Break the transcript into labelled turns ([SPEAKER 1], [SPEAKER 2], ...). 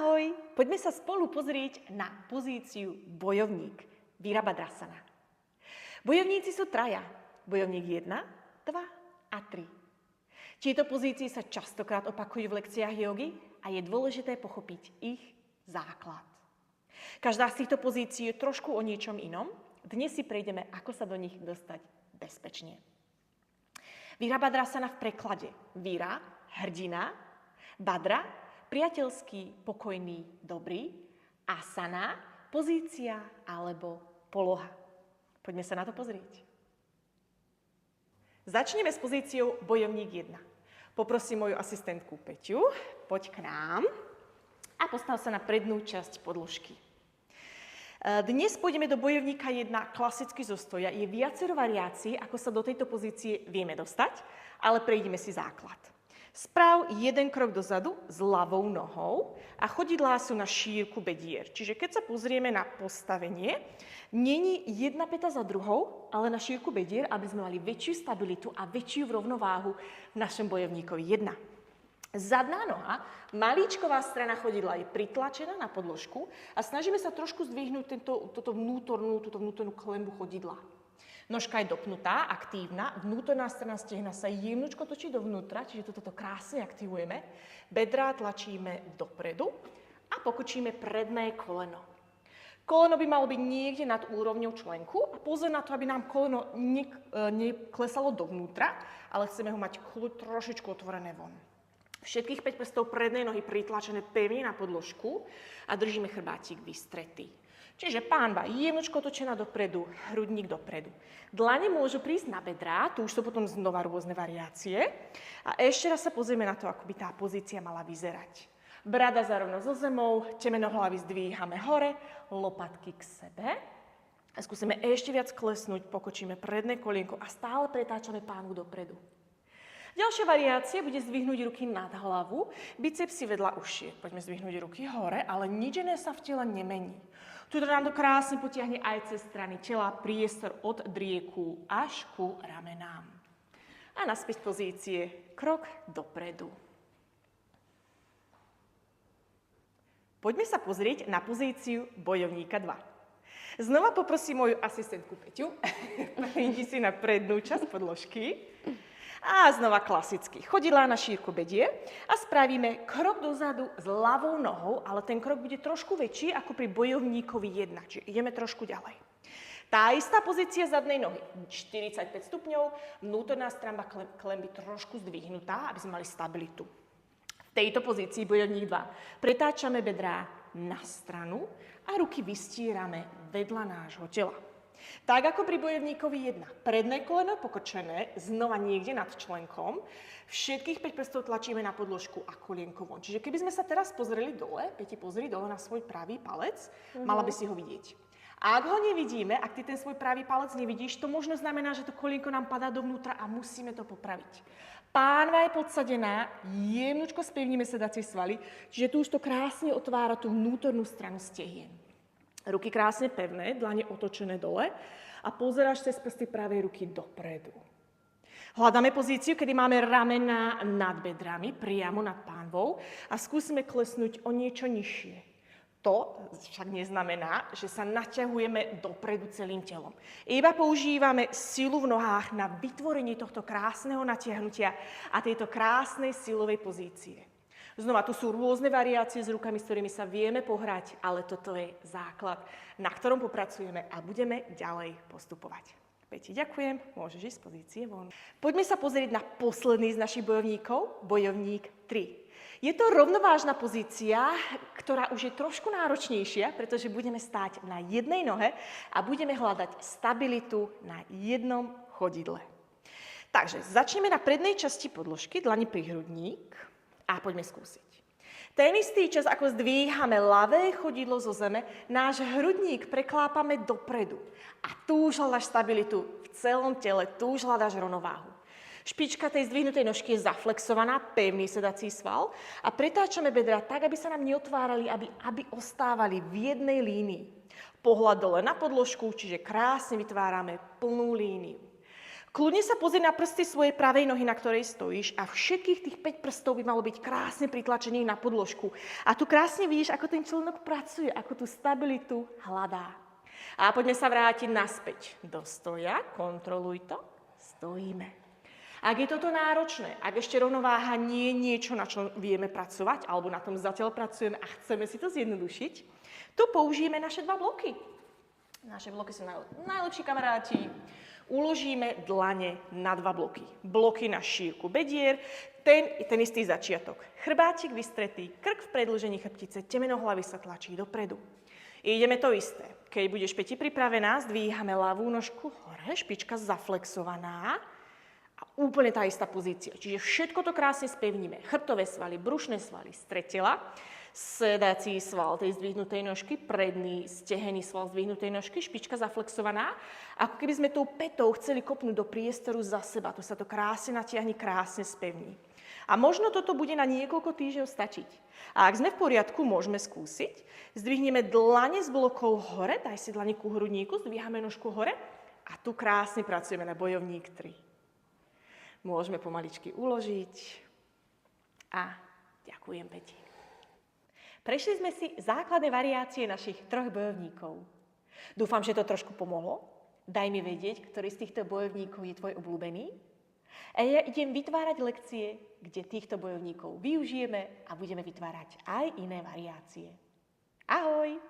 [SPEAKER 1] Ahoj, poďme sa spolu pozrieť na pozíciu bojovník, Virabhadrasana. Bojovníci sú traja, bojovník 1, 2 a 3. Tieto pozície sa častokrát opakujú v lekciách jogy a je dôležité pochopiť ich základ. Každá z týchto pozícií je trošku o niečom inom. Dnes si prejdeme, ako sa do nich dostať bezpečne. Virabhadrasana v preklade Vira, hrdina, Bhadra, priateľský, pokojný, dobrý, asana, pozícia alebo poloha. Poďme sa na to pozrieť. Začneme s pozíciou bojovník 1. Poprosím moju asistentku Peťu, poď k nám a postav sa na prednú časť podložky. Dnes pôjdeme do bojovníka 1 klasicky zo stoja. Je viacero variácií, ako sa do tejto pozície vieme dostať, ale prejdeme si základ. Sprav jeden krok dozadu s ľavou nohou a chodidlá sú na šírku bedier. Čiže keď sa pozrieme na postavenie, není jedna päta za druhou, ale na šírku bedier, aby sme mali väčšiu stabilitu a väčšiu rovnováhu v našom bojovníkovi 1. Zadná noha, malíčková strana chodidla je pritlačená na podložku a snažíme sa trošku zdvihnúť túto vnútornú klembu chodidla. Nožka je dopnutá, aktívna, vnútorná strana stehna sa jemnučko točí dovnútra, čiže toto krásne aktivujeme. Bedrá tlačíme dopredu a pokočíme predné koleno. Koleno by malo byť niekde nad úrovňou členku a pozor na to, aby nám koleno neklesalo dovnútra, ale chceme ho mať trošičku otvorené von. Všetkých 5 prstov prednej nohy pritlačené pevne na podložku a držíme chrbátik vystretý. Čiže pánva jemnočko otočená dopredu, hrudník dopredu. Dlane môžu prísť na bedrá, tu už sú potom znova rôzne variácie. A ešte raz sa pozrieme na to, ako by tá pozícia mala vyzerať. Brada zarovno so zemou, temeno hlavy zdvíhame hore, lopatky k sebe. A skúsime ešte viac klesnúť, pokočíme predné kolienko a stále pretáčame pánvu dopredu. Ďalšia variácia bude zdvihnúť ruky nad hlavu, bicepsy vedľa ušiek. Poďme zdvihnúť ruky hore, ale nič iné sa v tele nemení. Tuto nám to krásne potiahne aj cez strany tela, priestor od drieku až ku ramenám. A naspäť pozície, krok dopredu. Poďme sa pozrieť na pozíciu bojovníka 2. Znova poprosím moju asistentku Peťu, prídi si na prednú časť podložky. A znova klasicky. Chodidlá na šírku bedier a spravíme krok dozadu s ľavou nohou, ale ten krok bude trošku väčší ako pri bojovníkovi 1, čiže ideme trošku ďalej. Tá istá pozícia zadnej nohy, 45 stupňov, vnútorná strana klemby trošku zdvihnutá, aby sme mali stabilitu. V tejto pozícii bojovník 2 pretáčame bedrá na stranu a ruky vystierame vedľa nášho tela. Tak ako pri bojovníkovi 1. Predné koleno pokočené, znova niekde nad členkom. Všetkých 5 prstov tlačíme na podložku a kolienko von. Čiže keby sme sa teraz pozreli dole, Peti, pozri dole na svoj pravý palec, mala by si ho vidieť. A ak ho nevidíme, ak ty ten svoj pravý palec nevidíš, to možno znamená, že to kolienko nám padá dovnútra a musíme to popraviť. Pánva je podsadená, jemnučko spevníme sedacie svaly, čiže tu už to krásne otvára tú vnútornú stranu stehien. Ruky krásne pevné, dlane otočené dole a pozeráš cez prsty pravej ruky dopredu. Hľadáme pozíciu, kedy máme ramená nad bedrami, priamo nad pánvou a skúsime klesnúť o niečo nižšie. To však neznamená, že sa naťahujeme dopredu celým telom. Iba používame silu v nohách na vytvorenie tohto krásneho natiahnutia a tejto krásnej silovej pozície. Znova, tu sú rôzne variácie s rukami, s ktorými sa vieme pohrať, ale toto je základ, na ktorom popracujeme a budeme ďalej postupovať. Peti, ďakujem, môžeš ísť z pozície von. Poďme sa pozrieť na posledný z našich bojovníkov, bojovník 3. Je to rovnovážna pozícia, ktorá už je trošku náročnejšia, pretože budeme stáť na jednej nohe a budeme hľadať stabilitu na jednom chodidle. Takže začneme na prednej časti podložky, dlani pri hrudník. A poďme skúsiť. Ten istý čas, ako zdvíhame ľavé chodidlo zo zeme, náš hrudník preklápame dopredu. A tu už hľadáš stabilitu v celom tele, tu už hľadáš rovnováhu. Špička tej zdvihnutej nožky je zaflexovaná, pevný sedací sval a pretáčame bedra tak, aby sa nám neotvárali, aby ostávali v jednej línii. Pohľad dole na podložku, čiže krásne vytvárame plnú líniu. Kľudne sa pozri na prsty svojej pravej nohy, na ktorej stojíš a všetkých tých 5 prstov by malo byť krásne pritlačených na podložku. A tu krásne vidíš, ako ten členok pracuje, ako tú stabilitu hľadá. A poďme sa vrátiť naspäť do stoja, kontroluj to, stojíme. Ak je toto náročné, ak ešte rovnováha nie je niečo, na čom vieme pracovať, alebo na tom zatiaľ pracujeme a chceme si to zjednodušiť, tu použijeme naše 2 bloky. Naše bloky sú najlepší kamaráti. Uložíme dlane na 2 bloky. Bloky na šírku bedier, ten istý začiatok. Chrbátik vystretý, krk v predĺžení chrbtice, temeno hlavy sa tlačí dopredu. Ideme to isté. Keď budeš Peti pripravená, zdvíhame ľavú nožku hore, špička zaflexovaná a úplne tá istá pozícia. Čiže všetko to krásne spevníme. Chrbtové svaly, brušné svaly stretela, sedací sval tej zdvihnutej nožky, predný stehenný sval zdvihnutej nožky, špička zaflexovaná. Ako keby sme tou pätou chceli kopnúť do priestoru za seba. Tu sa to krásne natiahne, krásne spevní. A možno toto bude na niekoľko týždňov stačiť. A ak sme v poriadku, môžeme skúsiť. Zdvihneme dlane z blokov hore, daj si dlane ku hrudníku, zdvíhame nožku hore a tu krásne pracujeme na bojovník 3. Môžeme pomaličky uložiť a ďakujem Peti. Prešli sme si základné variácie našich 3 bojovníkov. Dúfam, že to trošku pomohlo. Daj mi vedieť, ktorý z týchto bojovníkov je tvoj obľúbený. A ja idem vytvárať lekcie, kde týchto bojovníkov využijeme a budeme vytvárať aj iné variácie. Ahoj!